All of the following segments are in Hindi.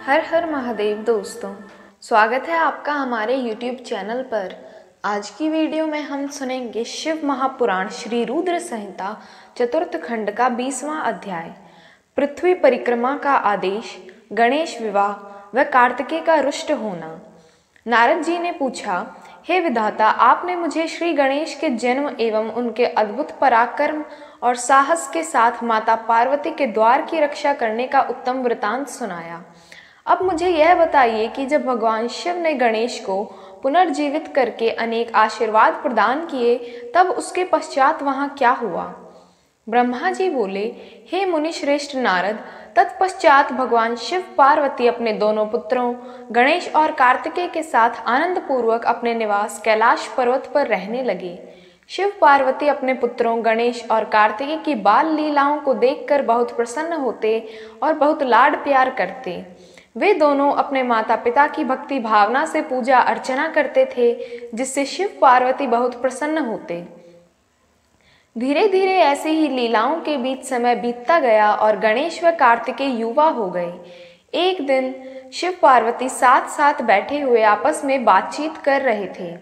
हर हर महादेव दोस्तों, स्वागत है आपका हमारे YouTube चैनल पर। आज की वीडियो में हम सुनेंगे शिव महापुराण श्री रुद्र संहिता चतुर्थ खंड का 20वां अध्याय, पृथ्वी परिक्रमा का आदेश, गणेश विवाह व कार्तिकेय का रुष्ट होना। नारद जी ने पूछा, हे विधाता, आपने मुझे श्री गणेश के जन्म एवं उनके अद्भुत पराक्रम और साहस के साथ माता पार्वती के द्वार की रक्षा करने का उत्तम वृतांत सुनाया। अब मुझे यह बताइए कि जब भगवान शिव ने गणेश को पुनर्जीवित करके अनेक आशीर्वाद प्रदान किए, तब उसके पश्चात वहाँ क्या हुआ? ब्रह्मा जी बोले, हे मुनि श्रेष्ठ नारद, तत्पश्चात भगवान शिव पार्वती अपने दोनों पुत्रों गणेश और कार्तिकेय के साथ आनंद पूर्वक अपने निवास कैलाश पर्वत पर रहने लगे। शिव पार्वती अपने पुत्रों गणेश और कार्तिकेय की बाल लीलाओं को देखकर बहुत प्रसन्न होते और बहुत लाड प्यार करते। वे दोनों अपने माता पिता की भक्ति भावना से पूजा अर्चना करते थे, जिससे शिव पार्वती बहुत प्रसन्न होते। धीरे धीरे ऐसे ही लीलाओं के बीच समय बीतता गया और गणेश व कार्तिकेय युवा हो गए। एक दिन शिव पार्वती साथ साथ बैठे हुए आपस में बातचीत कर रहे थे।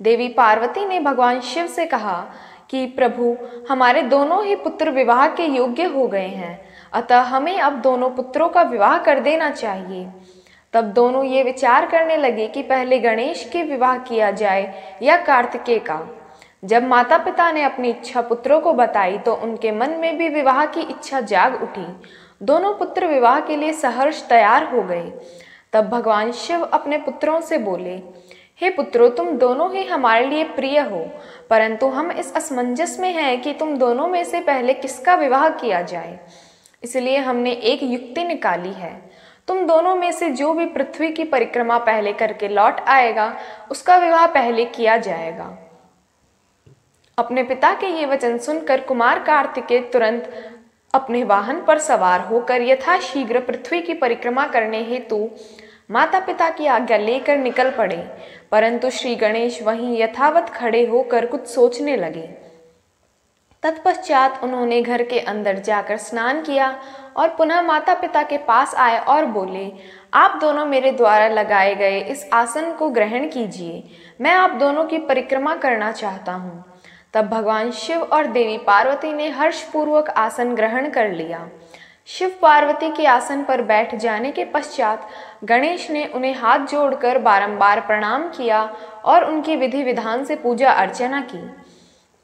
देवी पार्वती ने भगवान शिव से कहा कि प्रभु, हमारे दोनों ही पुत्र विवाह के योग्य हो गए हैं, अतः हमें अब दोनों पुत्रों का विवाह कर देना चाहिए। तब दोनों ये विचार करने लगे कि पहले गणेश के विवाह किया जाए या कार्तिकेय का। जब माता पिता ने अपनी इच्छा पुत्रों को बताई तो उनके मन में भी विवाह की इच्छा जाग उठी। दोनों पुत्र विवाह के लिए सहर्ष तैयार हो गए। तब भगवान शिव अपने पुत्रों से बोले, हे पुत्रों, तुम दोनों ही हमारे लिए प्रिय हो, परंतु हम इस असमंजस में हैं कि तुम दोनों में से पहले किसका विवाह किया जाए। इसलिए हमने एक युक्ति निकाली है। तुम दोनों में से जो भी पृथ्वी की परिक्रमा पहले करके लौट आएगा, उसका विवाह पहले किया जाएगा। अपने पिता के ये वचन सुनकर कुमार कार्तिकेय तुरंत अपने वाहन पर सवार होकर यथाशीघ्र पृथ्वी की परिक्रमा करने हेतु माता पिता की आज्ञा लेकर निकल पड़े, परंतु श्री गणेश वहीं यथावत खड़े होकर कुछ सोचने लगे। तत्पश्चात उन्होंने घर के अंदर जाकर स्नान किया और पुनः माता पिता के पास आए और बोले, आप दोनों मेरे द्वारा लगाए गए इस आसन को ग्रहण कीजिए, मैं आप दोनों की परिक्रमा करना चाहता हूँ। तब भगवान शिव और देवी पार्वती ने हर्षपूर्वक आसन ग्रहण कर लिया। शिव पार्वती के आसन पर बैठ जाने के पश्चात गणेश ने उन्हें हाथ जोड़कर बारंबार प्रणाम किया और उनकी विधि विधान से पूजा अर्चना की।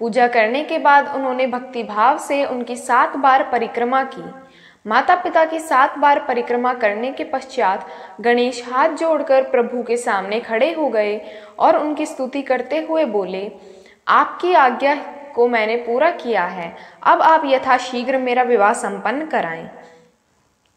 पूजा करने के बाद उन्होंने भक्ति भाव से उनकी 7 बार परिक्रमा की। माता पिता की 7 बार परिक्रमा करने के पश्चात गणेश हाथ जोड़कर प्रभु के सामने खड़े हो गए और उनकी स्तुति करते हुए बोले, आपकी आज्ञा को मैंने पूरा किया है, अब आप यथाशीघ्र मेरा विवाह संपन्न कराएं।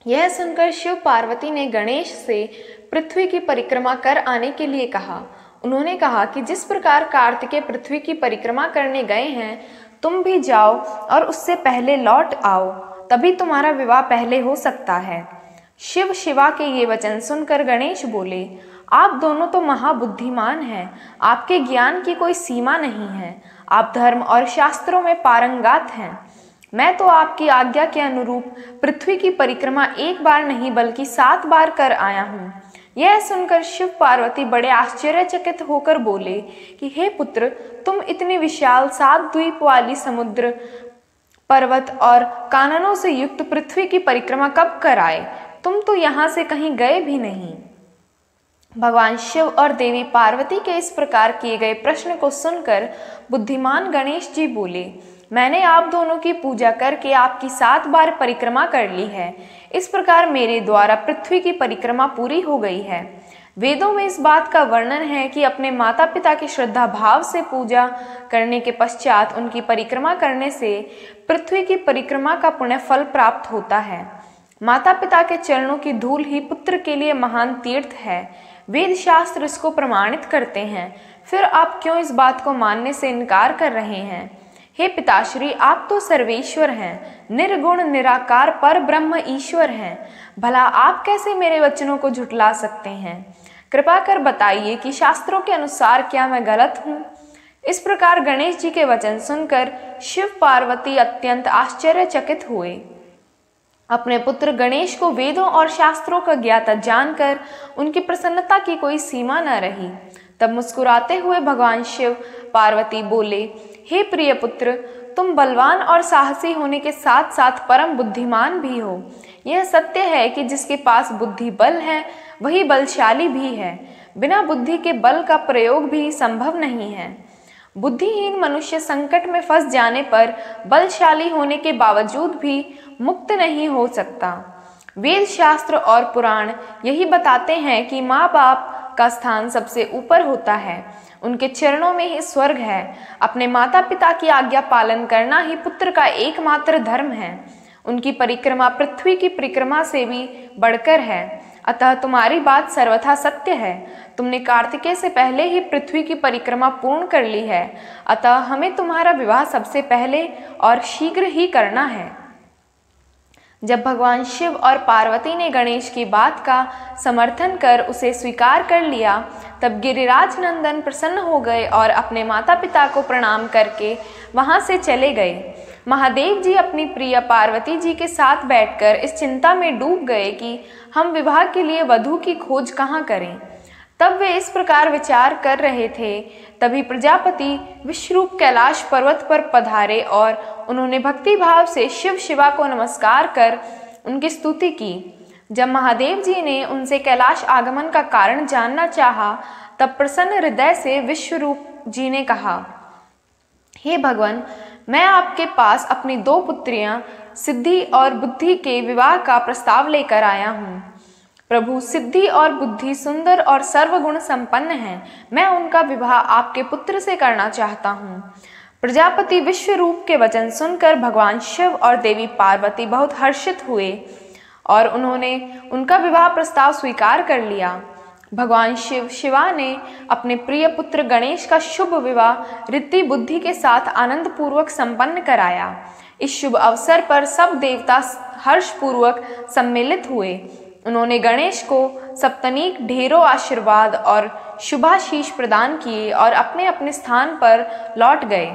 यह सुनकर शिव पार्वती ने गणेश से पृथ्वी की परिक्रमा कर आने के लिए कहा। उन्होंने कहा कि जिस प्रकार कार्तिकेय पृथ्वी की परिक्रमा करने गए हैं, तुम भी जाओ और उससे पहले लौट आओ, तभी तुम्हारा विवाह पहले हो सकता है। शिव शिवा के ये वचन सुनकर गणेश बोले, आप दोनों तो महाबुद्धिमान हैं, आपके ज्ञान की कोई सीमा नहीं है, आप धर्म और शास्त्रों में पारंगत हैं। मैं तो आपकी आज्ञा के अनुरूप पृथ्वी की परिक्रमा एक बार नहीं बल्कि 7 बार कर आया हूँ। यह सुनकर शिव पार्वती बड़े आश्चर्यचकित होकर बोले कि हे पुत्र, तुम इतनी विशाल 7 द्वीप वाली समुद्र, पर्वत और काननों से युक्त पृथ्वी की परिक्रमा कब कर आए? तुम तो यहाँ से कहीं गए भी नहीं। भगवान शिव और देवी पार्वती के इस प्रकार किए गए प्रश्न को सुनकर बुद्धिमान गणेश जी बोले, मैंने आप दोनों की पूजा करके आपकी 7 बार परिक्रमा कर ली है। इस प्रकार मेरे द्वारा पृथ्वी की परिक्रमा पूरी हो गई है। वेदों में इस बात का वर्णन है कि अपने माता पिता की श्रद्धा भाव से पूजा करने के पश्चात उनकी परिक्रमा करने से पृथ्वी की परिक्रमा का पुण्य फल प्राप्त होता है। माता पिता के चरणों की धूल ही पुत्र के लिए महान तीर्थ है। वेद शास्त्र इसको प्रमाणित करते हैं, फिर आप क्यों इस बात को मानने से इनकार कर रहे हैं? हे पिताश्री, आप तो सर्वेश्वर हैं, निर्गुण निराकार पर ब्रह्म ईश्वर हैं। भला आप कैसे मेरे वचनों को झुठला सकते हैं? कृपा कर बताइए कि शास्त्रों के अनुसार क्या मैं गलत हूँ? इस प्रकार गणेश जी के वचन सुनकर शिव पार्वती अत्यंत आश्चर्यचकित हुए। अपने पुत्र गणेश को वेदों और शास्त्रों का ज्ञाता जानकर उनकी प्रसन्नता की कोई सीमा न रही। तब मुस्कुराते हुए भगवान शिव पार्वती बोले, हे प्रिय पुत्र, तुम बलवान और साहसी होने के साथ साथ परम बुद्धिमान भी हो। यह सत्य है कि जिसके पास बुद्धि बल है वही बलशाली भी है। बिना बुद्धि के बल का प्रयोग भी संभव नहीं है। बुद्धिहीन मनुष्य संकट में फंस जाने पर बलशाली होने के बावजूद भी मुक्त नहीं हो सकता। वेद शास्त्र और पुराण यही बताते हैं कि माँ बाप का स्थान सबसे ऊपर होता है। उनके चरणों में ही स्वर्ग है। अपने माता पिता की आज्ञा पालन करना ही पुत्र का एकमात्र धर्म है। उनकी परिक्रमा पृथ्वी की परिक्रमा से भी बढ़कर है। अतः तुम्हारी बात सर्वथा सत्य है। तुमने कार्तिकेय से पहले ही पृथ्वी की परिक्रमा पूर्ण कर ली है। अतः हमें तुम्हारा विवाह सबसे पहले और शीघ्र ही करना है। जब भगवान शिव और पार्वती ने गणेश की बात का समर्थन कर उसे स्वीकार कर लिया, तब गिरिराज नंदन प्रसन्न हो गए और अपने माता पिता को प्रणाम करके वहां से चले गए। महादेव जी अपनी प्रिय पार्वती जी के साथ बैठकर इस चिंता में डूब गए कि हम विवाह के लिए वधू की खोज कहाँ करें। तब वे इस प्रकार विचार कर रहे थे, तभी प्रजापति विश्वरूप कैलाश पर्वत पर पधारे और उन्होंने भक्ति भाव से शिव शिवा को नमस्कार कर उनकी स्तुति की। जब महादेव जी ने उनसे कैलाश आगमन का कारण जानना चाहा, तब प्रसन्न हृदय से विश्वरूप जी ने कहा, हे भगवान, मैं आपके पास अपनी 2 पुत्रियां सिद्धि और बुद्धि के विवाह का प्रस्ताव लेकर आया हूँ। प्रभु, सिद्धि और बुद्धि सुंदर और सर्वगुण संपन्न हैं। मैं उनका विवाह आपके पुत्र से करना चाहता हूँ। प्रजापति विश्वरूप के वचन सुनकर भगवान शिव और देवी पार्वती बहुत हर्षित हुए और उन्होंने उनका विवाह प्रस्ताव स्वीकार कर लिया। भगवान शिवा ने अपने प्रिय पुत्र गणेश का शुभ विवाह रिद्धि बुद्धि के साथ आनंद पूर्वक संपन्न कराया। इस शुभ अवसर पर सब देवता हर्षपूर्वक सम्मिलित हुए। उन्होंने गणेश को सप्तनीक ढेरों आशीर्वाद और शुभाशीष प्रदान किए और अपने अपने स्थान पर लौट गए।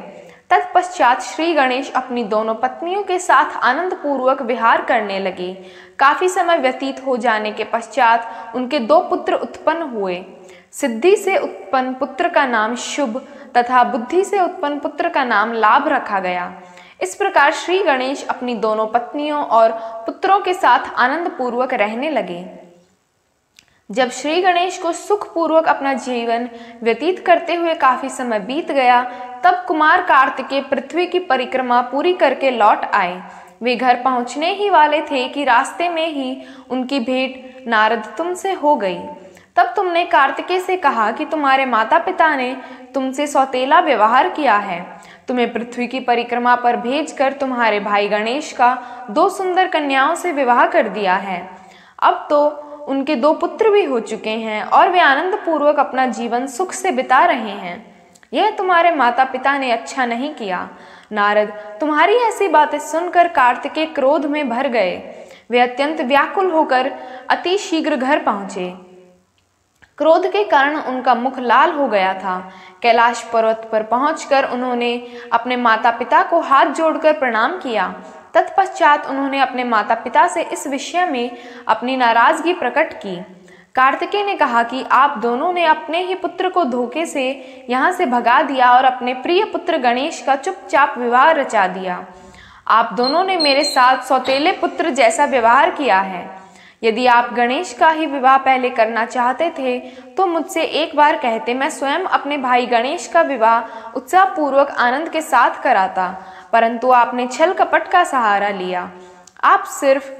तत्पश्चात श्री गणेश अपनी दोनों पत्नियों के साथ आनंद पूर्वक विहार करने लगे। काफी समय व्यतीत हो जाने के पश्चात उनके 2 पुत्र उत्पन्न हुए। सिद्धि से उत्पन्न पुत्र का नाम शुभ तथा बुद्धि से उत्पन्न पुत्र का नाम लाभ रखा गया। इस प्रकार श्री गणेश अपनी दोनों पत्नियों और पुत्रों के साथ आनंद पूर्वक रहने लगे। जब श्री गणेश को सुख पूर्वक अपना जीवन व्यतीत करते हुए काफी समय बीत गया, तब कुमार कार्तिकेय पृथ्वी की परिक्रमा पूरी करके लौट आए। वे घर पहुंचने ही वाले थे कि रास्ते में ही उनकी भेंट नारद तुमसे हो गई। तब तुमने कार्तिकेय से कहा कि तुम्हारे माता पिता ने तुमसे सौतेला व्यवहार किया है। तुम्हें पृथ्वी की परिक्रमा पर भेजकर तुम्हारे भाई गणेश का 2 सुंदर कन्याओं से विवाह कर दिया है। अब तो उनके 2 पुत्र भी हो चुके हैं और वे आनंद पूर्वक अपना जीवन सुख से बिता रहे हैं। यह तुम्हारे माता पिता ने अच्छा नहीं किया। नारद, तुम्हारी ऐसी बातें सुनकर कार्तिकेय क्रोध में भर गए। वे अत्यंत व्याकुल होकर अति शीघ्र घर पहुंचे। क्रोध के कारण उनका मुख लाल हो गया था। कैलाश पर्वत पर पहुंचकर उन्होंने अपने माता पिता को हाथ जोड़कर प्रणाम किया। तत्पश्चात उन्होंने अपने माता पिता से इस विषय में अपनी नाराजगी प्रकट की। कार्तिकेय ने कहा कि आप दोनों ने अपने ही पुत्र को धोखे से यहाँ से भगा दिया और अपने प्रिय पुत्र गणेश का चुपचाप विवाह रचा दिया। आप दोनों ने मेरे साथ सौतेले पुत्र जैसा व्यवहार किया है। यदि आप गणेश का ही विवाह पहले करना चाहते थे तो मुझसे एक बार कहते, मैं स्वयं अपने भाई गणेश का विवाह उत्साहपूर्वक आनंद के साथ कराता, परंतु आपने छल कपट का सहारा लिया। आप सिर्फ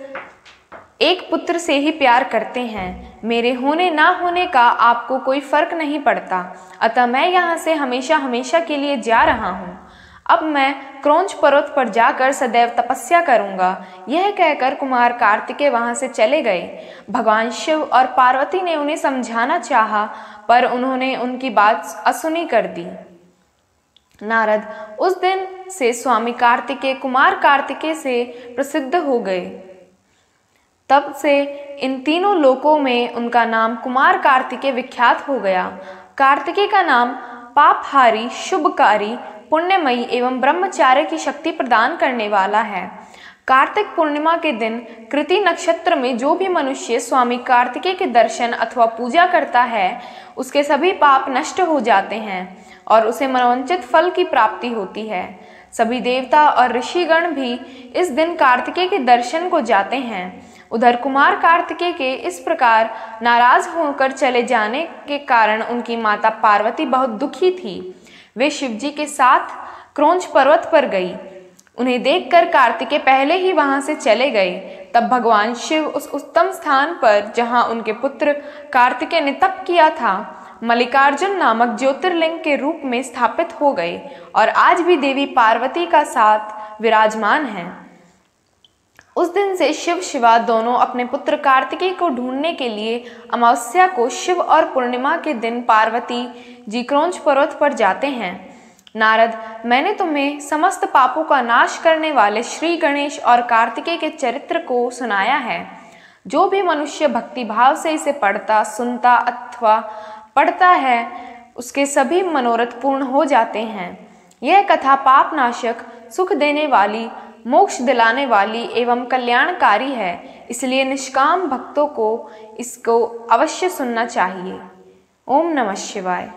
एक पुत्र से ही प्यार करते हैं। मेरे होने ना होने का आपको कोई फर्क नहीं पड़ता। अतः मैं यहाँ से हमेशा हमेशा के लिए जा रहा हूँ। अब मैं क्रौंच पर्वत पर जाकर सदैव तपस्या करूंगा। यह कहकर कुमार कार्तिकेय वहां से चले गए। भगवान शिव और पार्वती ने उन्हें समझाना चाहा, पर उन्होंने उनकी बात असुनी कर दी। नारद उस दिन से स्वामी कार्तिकेय कुमार कार्तिकेय से प्रसिद्ध हो गए। तब से इन तीनों लोकों में उनका नाम कुमार कार्तिकेय विख्यात हो गया। कार्तिकेय का नाम पापहारी, शुभकारी, पुण्यमयी एवं ब्रह्मचार्य की शक्ति प्रदान करने वाला है। कार्तिक पूर्णिमा के दिन कृति नक्षत्र में जो भी मनुष्य स्वामी कार्तिकेय के दर्शन अथवा पूजा करता है उसके सभी पाप नष्ट हो जाते हैं और उसे मनोवांछित फल की प्राप्ति होती है। सभी देवता और ऋषिगण भी इस दिन कार्तिकेय के दर्शन को जाते हैं। उधर कुमार कार्तिकेय के इस प्रकार नाराज होकर चले जाने के कारण उनकी माता पार्वती बहुत दुखी थी। वे शिवजी के साथ क्रौंच पर्वत पर गई। उन्हें देखकर कार्तिकेय पहले ही वहां से चले गए। तब भगवान शिव उस उत्तम स्थान पर जहां उनके पुत्र कार्तिकेय ने तप किया था मल्लिकार्जुन नामक ज्योतिर्लिंग के रूप में स्थापित हो गए और आज भी देवी पार्वती का साथ विराजमान हैं। उस दिन से शिव शिवा दोनों अपने पुत्र कार्तिकेय को ढूंढने के लिए अमावस्या को शिव और पूर्णिमा के दिन पार्वती जी क्रौंच पर्वत पर जाते हैं। नारद, मैंने तुम्हें समस्त पापों का नाश करने वाले श्री गणेश और कार्तिकेय के चरित्र को सुनाया है। जो भी मनुष्य भक्ति भाव से इसे पढ़ता, सुनता अथवा पढ़ता है उसके सभी मनोरथ पूर्ण हो जाते हैं। यह कथा पाप नाशक, सुख देने वाली, मोक्ष दिलाने वाली एवं कल्याणकारी है, इसलिए निष्काम भक्तों को इसको अवश्य सुनना चाहिए। ओम नमः शिवाय।